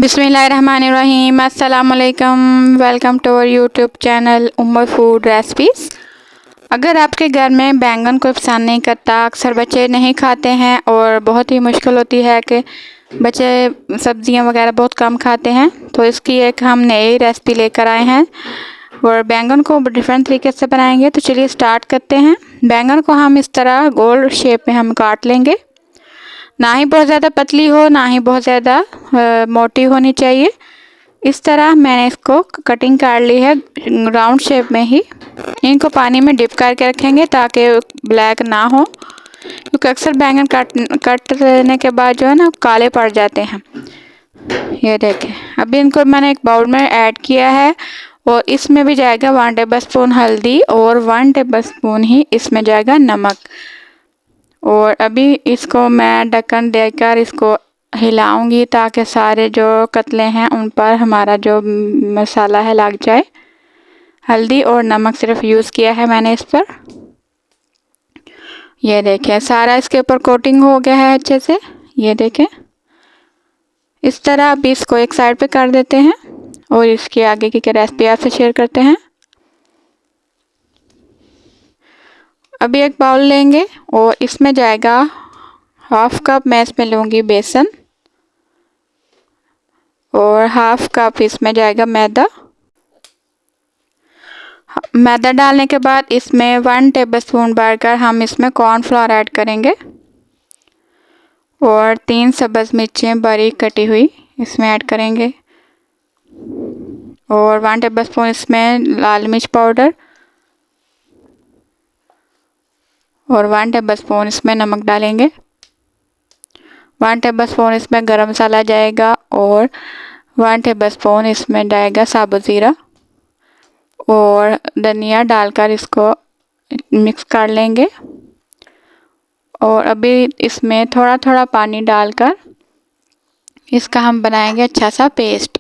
बिस्मिल्लाहिर्रहमानिर्रहीम। अस्सलामुअलैकुम। Welcome to our YouTube channel उम्र फूड रेसिपीज़। अगर आपके घर में बैंगन को पसंद नहीं करता, अक्सर बच्चे नहीं खाते हैं और बहुत ही मुश्किल होती है कि बच्चे सब्जियां वगैरह बहुत कम खाते हैं, तो इसकी एक हम नई रेसिपी लेकर आए हैं और बैंगन को डिफरेंट तरीके से बनाएंगे। तो चलिए स्टार्ट करते हैं। बैंगन को हम इस तरह गोल शेप में हम काट लेंगे। ना ही बहुत ज़्यादा पतली हो, ना ही बहुत ज़्यादा मोटी होनी चाहिए। इस तरह मैंने इसको कटिंग कर ली है राउंड शेप में ही। इनको पानी में डिप करके रखेंगे ताकि ब्लैक ना हो, क्योंकि अक्सर बैंगन कटने के बाद जो है ना काले पड़ जाते हैं। ये देखें, अभी इनको मैंने एक बाउल में ऐड किया है और इसमें भी जाएगा 1 टेबल स्पून हल्दी और 1 टेबल स्पून ही इसमें जाएगा नमक। और अभी इसको मैं ढक्कन देकर इसको हिलाऊंगी ताकि सारे जो कतले हैं उन पर हमारा जो मसाला है लग जाए। हल्दी और नमक सिर्फ यूज़ किया है मैंने इस पर। ये देखें, सारा इसके ऊपर कोटिंग हो गया है अच्छे से। ये देखें, इस तरह अभी इसको एक साइड पे कर देते हैं और इसके आगे की रेसिपी आपसे शेयर करते हैं। अभी एक बाउल लेंगे और इसमें जाएगा 1/2 कप मैं इसमें लूँगी बेसन और 1/2 कप इसमें जाएगा मैदा। मैदा डालने के बाद इसमें 1 टेबल स्पून भरकर हम इसमें कॉर्नफ्लोर ऐड करेंगे और 3 सब्ज़ मिर्चें बारीक कटी हुई इसमें ऐड करेंगे और 1 टेबल स्पून इसमें लाल मिर्च पाउडर और 1 टेबल स्पून इसमें नमक डालेंगे। 1 टेबल स्पून इसमें गरम मसाला जाएगा और 1 टेबल स्पून इसमें जाएगा साबुत ज़ीरा और धनिया डालकर इसको मिक्स कर लेंगे। और अभी इसमें थोड़ा थोड़ा पानी डालकर इसका हम बनाएंगे अच्छा सा पेस्ट।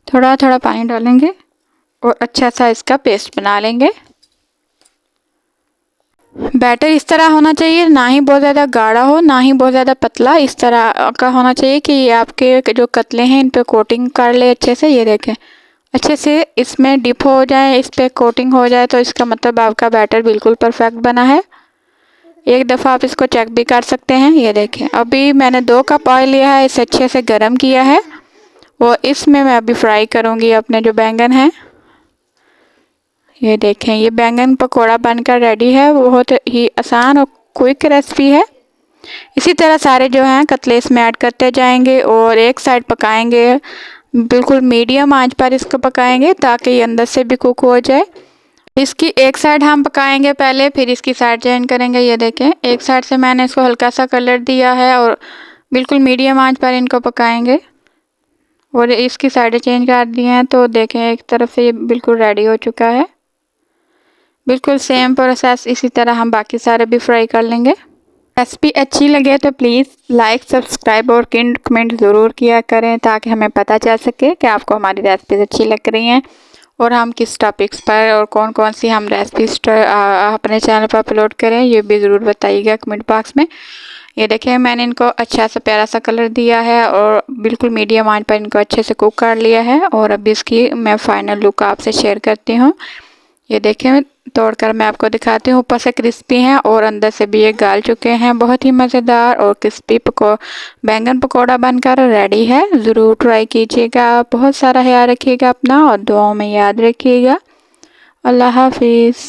थोड़ा थोड़ा पानी डालेंगे और अच्छा सा इसका पेस्ट बना लेंगे। बैटर इस तरह होना चाहिए, ना ही बहुत ज़्यादा गाढ़ा हो ना ही बहुत ज़्यादा पतला। इस तरह का होना चाहिए कि ये आपके जो कतले हैं इन पे कोटिंग कर ले अच्छे से। ये देखें, अच्छे से इसमें डिप हो जाए, इस पे कोटिंग हो जाए, तो इसका मतलब आपका बैटर बिल्कुल परफेक्ट बना है। एक दफ़ा आप इसको चेक भी कर सकते हैं। ये देखें, अभी मैंने 2 कप ऑयल लिया है, इसे अच्छे से गर्म किया है और इसमें मैं अभी फ्राई करूँगी अपने जो बैंगन हैं। ये देखें, ये बैंगन पकौड़ा बनकर रेडी है। बहुत ही आसान और क्विक रेसिपी है। इसी तरह सारे जो हैं कतले इसमें ऐड करते जाएंगे और एक साइड पकाएंगे, बिल्कुल मीडियम आंच पर इसको पकाएंगे ताकि ये अंदर से भी कुक हो जाए। इसकी एक साइड हम पकाएंगे पहले, फिर इसकी साइड चेंज करेंगे। ये देखें, एक साइड से मैंने इसको हल्का सा कलर दिया है और बिल्कुल मीडियम आंच पर इनको पकाएंगे और इसकी साइडें चेंज कर दी हैं। तो देखें, एक तरफ से ये बिल्कुल रेडी हो चुका है। बिल्कुल सेम प्रोसेस इसी तरह हम बाकी सारे भी फ्राई कर लेंगे। रेसिपी अच्छी लगे तो प्लीज़ लाइक, सब्सक्राइब और कमेंट ज़रूर किया करें ताकि हमें पता चल सके कि आपको हमारी रेसिपीज़ अच्छी लग रही हैं और हम किस टॉपिक्स पर और कौन कौन सी हम रेसिपीज अपने चैनल पर अपलोड करें, ये भी ज़रूर बताइएगा कमेंट बॉक्स में। ये देखें, मैंने इनको अच्छा सा प्यारा सा कलर दिया है और बिल्कुल मीडियम आंच पर इनको अच्छे से कुक कर लिया है और अभी इसकी मैं फाइनल लुक आपसे शेयर करती हूँ। ये देखें, तोड़कर मैं आपको दिखाती हूँ। ऊपर से क्रिस्पी हैं और अंदर से भी ये गाल चुके हैं। बहुत ही मज़ेदार और क्रिस्पी बैंगन पकौड़ा बनकर रेडी है। ज़रूर ट्राई कीजिएगा। बहुत सारा ख्याल रखिएगा अपना और दुआओं में याद रखिएगा। अल्लाह हाफिज़।